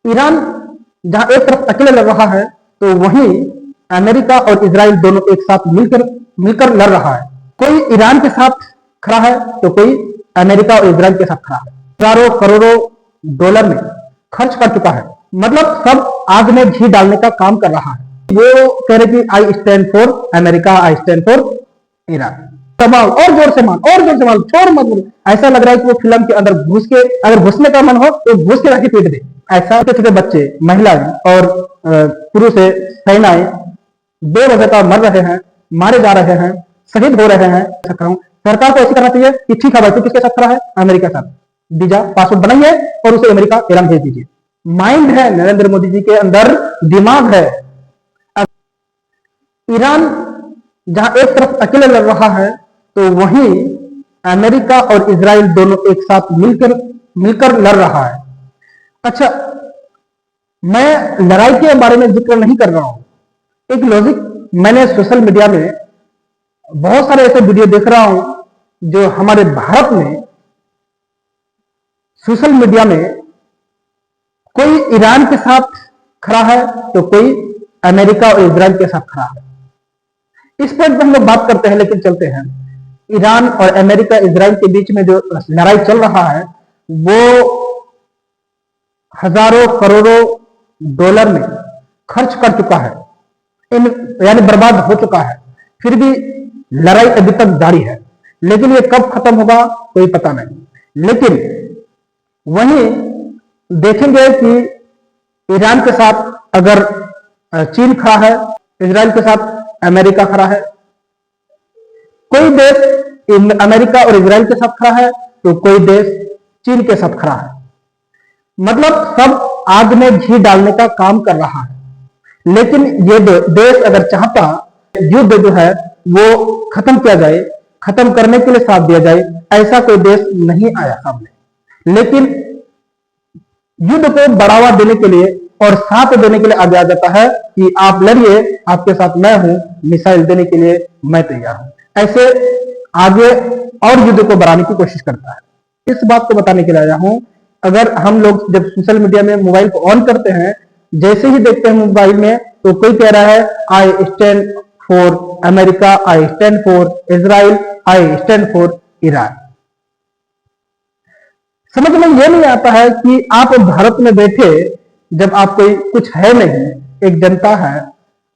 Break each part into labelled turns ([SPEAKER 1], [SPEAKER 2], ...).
[SPEAKER 1] Iran जहां एक तरफ अकेले लड़ रहा है, तो वहीं अमेरिका और इजराइल दोनों एक साथ मिलकर मिलकर लड़ रहा है। कोई ईरान के साथ खड़ा है तो कोई अमेरिका और इजराइल के साथ खड़ा है। हजारों करोड़ों डॉलर में खर्च कर चुका है, मतलब सब आग में घी डालने का काम कर रहा है। वो कह रहे कि I stand for America, I stand for Iran. तमाम और जोर से मान, और जोर से मान, छोड़ मत बोल। ऐसा लग रहा है कि वो फिल्म के अंदर घुस के, अगर घुसने का मन हो तो घुस के जाके पीट दे। ऐसा छोटे छोटे बच्चे, महिलाएं और पुरुष सेनाएं बेवजह मर रहे हैं, मारे जा रहे हैं, शहीद हो रहे हैं। सरकार को ऐसे करना चाहिए कि ठीक है भाई, तू किसके साथ खड़ा है? अमेरिका के साथ। वीजा पासपोर्ट बनाइए और उसे अमेरिका ईरान भेज दीजिए। माइंड है नरेंद्र मोदी जी के अंदर, दिमाग है। ईरान जहां एक तरफ अकेले लड़ रहा है, तो वहीं अमेरिका और इजराइल दोनों एक साथ मिलकर लड़ रहा है। अच्छा, मैं लड़ाई के बारे में जिक्र नहीं कर रहा हूं। एक लॉजिक, मैंने सोशल मीडिया में बहुत सारे ऐसे वीडियो देख रहा हूं जो हमारे भारत में सोशल मीडिया में कोई ईरान के साथ खड़ा है तो कोई अमेरिका और इजराइल के साथ खड़ा है। इस पर हम लोग बात करते हैं, लेकिन चलते हैं। ईरान और अमेरिका इजराइल के बीच में जो लड़ाई चल रहा है, वो हजारों करोड़ों डॉलर में खर्च कर चुका है, यानी बर्बाद हो चुका है। फिर भी लड़ाई अभी तक जारी है, लेकिन ये कब खत्म होगा कोई पता नहीं। लेकिन वहीं देखेंगे कि ईरान के साथ अगर चीन खड़ा है, इजराइल के साथ अमेरिका खड़ा है। कोई देश अमेरिका और इजराइल के साथ खड़ा है तो कोई देश चीन के साथ खड़ा है। मतलब सब आग में घी डालने का काम कर रहा है। लेकिन ये देश अगर चाहता युद्ध जो है वो खत्म किया जाए, खत्म करने के लिए साथ दिया जाए, ऐसा कोई देश नहीं आया सामने। लेकिन युद्ध को बढ़ावा देने के लिए और साथ देने के लिए आगे आ जाता है कि आप लड़िए, आपके साथ मैं हूं, मिसाइल देने के लिए मैं तैयार हूं। ऐसे आगे और युद्ध को बढ़ाने की कोशिश करता है। इस बात को बताने के लिए आया हूं, अगर हम लोग जब सोशल मीडिया में मोबाइल को ऑन करते हैं, जैसे ही देखते हैं मोबाइल में, तो कोई कह रहा है I stand for America, I stand for Israel, I stand for Iran. समझ में यह नहीं आता है कि आप भारत में बैठे, जब आप कोई कुछ है नहीं, एक जनता है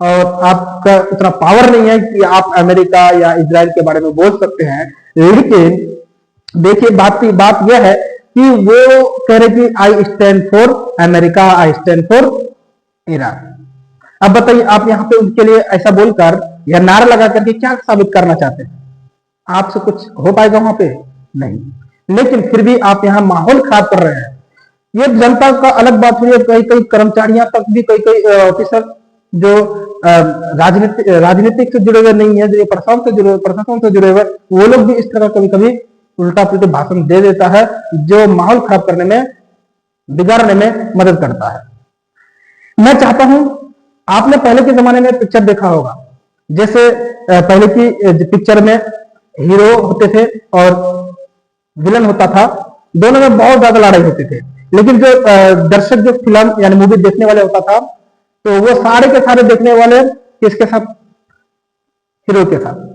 [SPEAKER 1] और आपका उतना पावर नहीं है कि आप अमेरिका या इजराइल के बारे में बोल सकते हैं। लेकिन देखिए, बात यह है कि वो कह रहे कि I stand for America, I stand for Iran. अब बताइए, आप यहां पे उनके लिए ऐसा बोलकर या नारा लगा करके क्या साबित करना चाहते हैं? आपसे कुछ हो पाएगा वहां पे? नहीं। लेकिन फिर भी आप यहाँ माहौल खराब कर रहे हैं। ये जनता का अलग बात हुई है, कई कामचारियां तक भी, कई ऑफिसर जो राजनीतिक से जुड़े हुए नहीं है, जो प्रशासन से जुड़े हुए, वो लोग भी इस तरह कभी कभी उल्टा पुल्टा भाषण दे देता है, जो माहौल खराब करने में, बिगाड़ने में मदद करता है। मैं चाहता हूं, आपने पहले के जमाने में पिक्चर देखा होगा, जैसे पहले की पिक्चर में हीरो होते थे और विलन होता था, दोनों में बहुत ज्यादा लड़ाई होती थी। लेकिन जो दर्शक जो फिल्म यानी मूवी देखने वाले होता था, तो वो सारे के सारे देखने वाले किसके साथ? हीरो के साथ।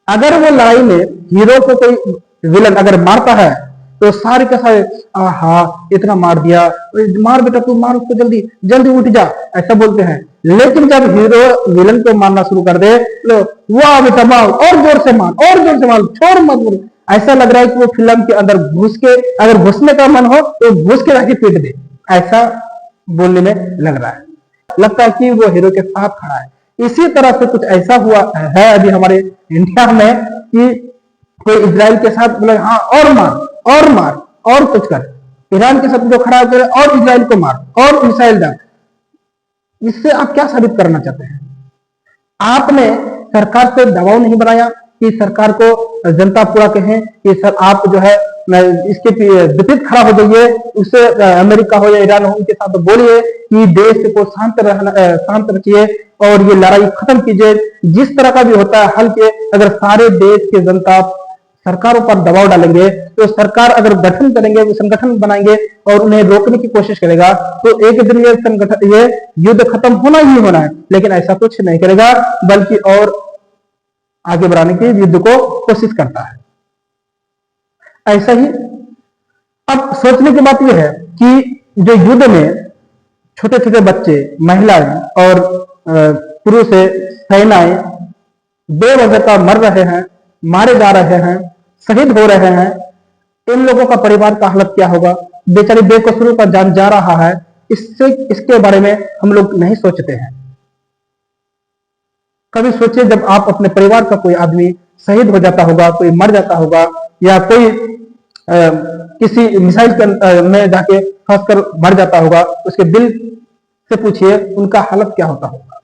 [SPEAKER 1] अगर वो लड़ाई में हीरो को कोई विलन अगर मारता है, तो सारे के सारे आहा इतना मार दिया, मार बेटा तू, मार उसको, जल्दी जल्दी उठ जा, ऐसा बोलते हैं। लेकिन जब हीरो विलन को मारना शुरू कर दे, लो वाह बेटा मार, और जोर से मार, और जोर से मार, छोड़ मत बोल। ऐसा लग रहा है कि वो फिल्म के अंदर घुस के, अगर घुसने का मन हो तो घुस के जाके पीट दे, ऐसा बोलने में लग रहा है। लगता है कि वो हीरो के साथ खड़ा है। इसी तरह से कुछ ऐसा हुआ है अभी हमारे इंडिया में कि कोई इजराइल के साथ बोले हाँ और मार, और मार, और कुछ कर, ईरान के साथ जो खड़ा करे और इजराइल को मार और मिसाइल डाल। इससे आप क्या साबित करना चाहते हैं? आपने सरकार से दबाव नहीं बनाया कि सरकार को जनता पूरा कहें कि सर आप जो है इसके विपरीत खड़ा हो जाइए, उससे अमेरिका हो या ईरान हो, उनके साथ बोलिए कि देश को शांत रखिए और ये लड़ाई खत्म कीजिए। जिस तरह का भी होता है हल के, अगर सारे देश के जनता सरकारों पर दबाव डालेंगे, तो सरकार अगर गठन करेंगे, संगठन बनाएंगे और उन्हें रोकने की कोशिश करेगा, तो एक दिन ये संगठन, ये युद्ध खत्म होना ही होना है। लेकिन ऐसा कुछ नहीं करेगा, बल्कि और आगे बढ़ाने की युद्ध को कोशिश करता है। ऐसा ही अब सोचने की बात यह है कि जो युद्ध में छोटे छोटे बच्चे, महिलाएं और पुरुष, सेनाएं बेवजह का मर रहे हैं, मारे जा रहे हैं, शहीद हो रहे हैं, इन लोगों का परिवार का हालत क्या होगा? बेचारी बेकसूरों का जान जा रहा है। इसके बारे में हम लोग नहीं सोचते हैं। कभी सोचिए, जब आप अपने परिवार का कोई आदमी शहीद हो जाता होगा, कोई मर जाता होगा, या कोई किसी मिसाइल में जाके फंसकर मर जाता होगा, उसके दिल से पूछिए उनका हालत क्या होता होगा।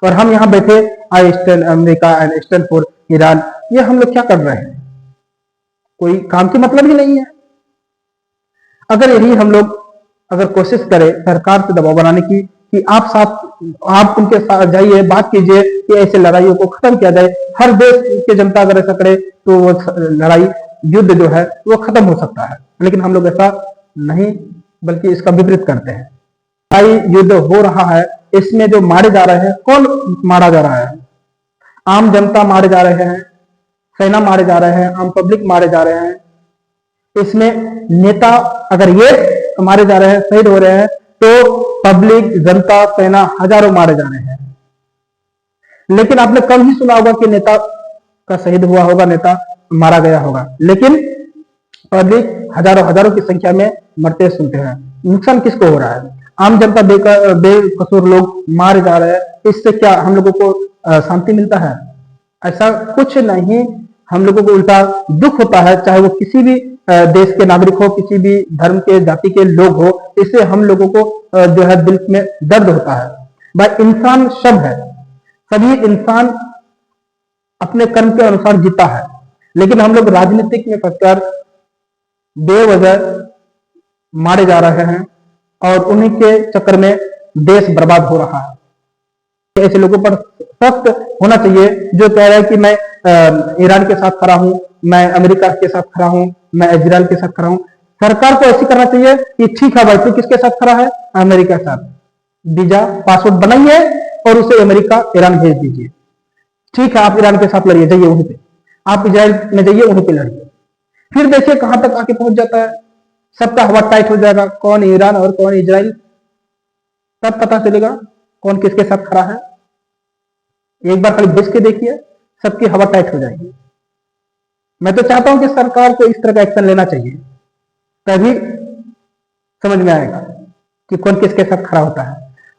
[SPEAKER 1] और हम यहाँ बैठे, I stand America and stand for Iran, ये हम लोग क्या कर रहे हैं? कोई काम की मतलब ही नहीं है। अगर यही हम लोग अगर कोशिश करें सरकार से दबाव बनाने की कि आप उनके साथ जाइए, बात कीजिए कि ऐसे लड़ाइयों को खत्म किया जाए, हर देश की जनता अगर ऐसा करे तो वो लड़ाई, युद्ध जो है वो खत्म हो सकता है। लेकिन हम लोग ऐसा नहीं, बल्कि इसका विपरीत करते हैं। लड़ाई युद्ध हो रहा है, इसमें जो मारे जा रहे हैं, कौन मारा जा रहा है? आम जनता मारे जा रहे हैं, सेना मारे जा रहे हैं, आम पब्लिक मारे जा रहे हैं। इसमें नेता अगर ये मारे जा रहे हैं, शहीद हो रहे हैं, तो पब्लिक, जनता, सेना हजारों मारे जा रहे हैं। लेकिन आपने कम ही सुना होगा कि नेता का शहीद हुआ होगा, नेता मारा गया होगा। लेकिन पब्लिक हजारों की संख्या में मरते सुनते हैं। नुकसान किसको हो रहा है? आम जनता, बेकसूर लोग मारे जा रहे हैं। इससे क्या हम लोगों को शांति मिलता है? ऐसा कुछ नहीं। हम लोगों को उल्टा दुख होता है, चाहे वो किसी भी देश के नागरिक हो, किसी भी धर्म के, जाति के लोग हो। इससे हम लोगों को जो है दिल में दर्द होता है। भाई, इंसान शब्द है, सभी इंसान अपने कर्म के अनुसार जीता है। लेकिन हम लोग राजनीतिक में फंसकर बेवजह मारे जा रहे हैं और उन्हीं के चक्कर में देश बर्बाद हो रहा है। ऐसे लोगों पर सख्त होना चाहिए जो कह रहा है कि मैं ईरान के साथ खड़ा हूं, मैं अमेरिका के साथ खड़ा हूं, मैं इजराइल के साथ खड़ा हूं। सरकार को ऐसी करना चाहिए कि ठीक है भाई, तू किसके साथ खड़ा है? अमेरिका के साथ। वीजा, पासपोर्ट बनाइए और उसे अमेरिका, ईरान भेज दीजिए। ठीक है, आप ईरान के साथ लड़िए, जाइए वहीं पे। आप इजराइल में जाइए, वहीं पे लड़िए। फिर देखिए कहां तक आके पहुंच जाता है। सबका हवा टाइट हो जाएगा, कौन ईरान और कौन इजराइल, तब पता चलेगा कौन किसके साथ खड़ा है। एक बार खाली देख के देखिए, सबकी हवा टाइट हो जाएगी। मैं तो चाहता हूं कि सरकार को इस तरह का एक्शन लेना चाहिए, तभी समझ में आएगा कि कौन किसके साथ खड़ा होता है।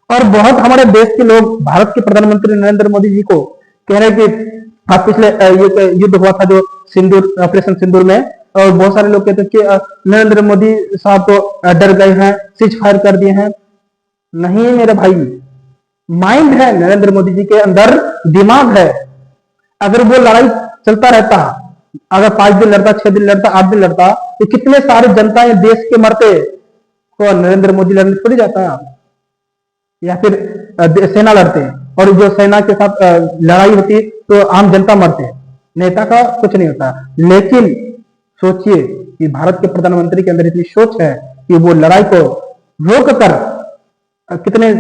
[SPEAKER 1] और बहुत हमारे देश के लोग भारत के प्रधानमंत्री नरेंद्र मोदी जी को कह रहे हैं कि आप पिछले ये युद्ध हुआ था जो सिंदूर, ऑपरेशन सिंदूर में, और बहुत सारे लोग कहते हैं कि नरेंद्र मोदी साहब तो डर गए हैं, सीज फायर कर दिए हैं। नहीं मेरे भाई, माइंड है नरेंद्र मोदी जी के अंदर, दिमाग है। अगर वो लड़ाई चलता रहता, अगर 5 दिन लड़ता, 6 दिन लड़ता, 8 दिन लड़ता, तो कितने सारे जनता देश के मरते, तो नरेंद्र मोदी लड़ने थोड़ी जाता, या फिर सेना लड़ते, और जो सेना के साथ लड़ाई होती तो आम जनता मरते, नेता का कुछ नहीं होता। लेकिन सोचिए कि भारत के प्रधानमंत्री के अंदर इतनी सोच है कि वो लड़ाई को रोक कर कितने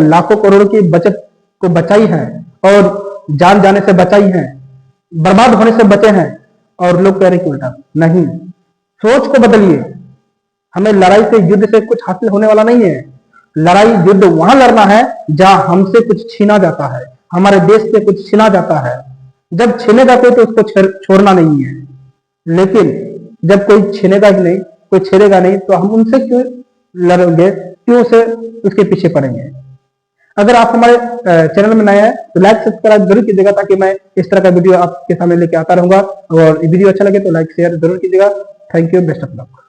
[SPEAKER 1] लाखों करोड़ों की बचत को बचाई है, और जान जाने से बचाई है, बर्बाद होने से बचे हैं। और लोग कह रहे कि उल्टा नहीं, सोच को बदलिए। हमें लड़ाई से, युद्ध से कुछ हासिल होने वाला नहीं है। लड़ाई, युद्ध वहां लड़ना है जहां हमसे कुछ छीना जाता है, हमारे देश से कुछ छीना जाता है। जब छीनेगा कोई तो उसको छोड़ना नहीं है। लेकिन जब कोई छीनेगा ही नहीं, कोई छेड़ेगा नहीं, तो हम उनसे क्यों लड़ेंगे, क्यों से उसके पीछे पड़ेंगे। अगर आप हमारे चैनल में नए हैं तो लाइक सब्सक्राइब जरूर कीजिएगा, ताकि मैं इस तरह का वीडियो आपके सामने लेके आता रहूंगा। और वीडियो अच्छा लगे तो लाइक शेयर जरूर कीजिएगा। Thank you, best of luck.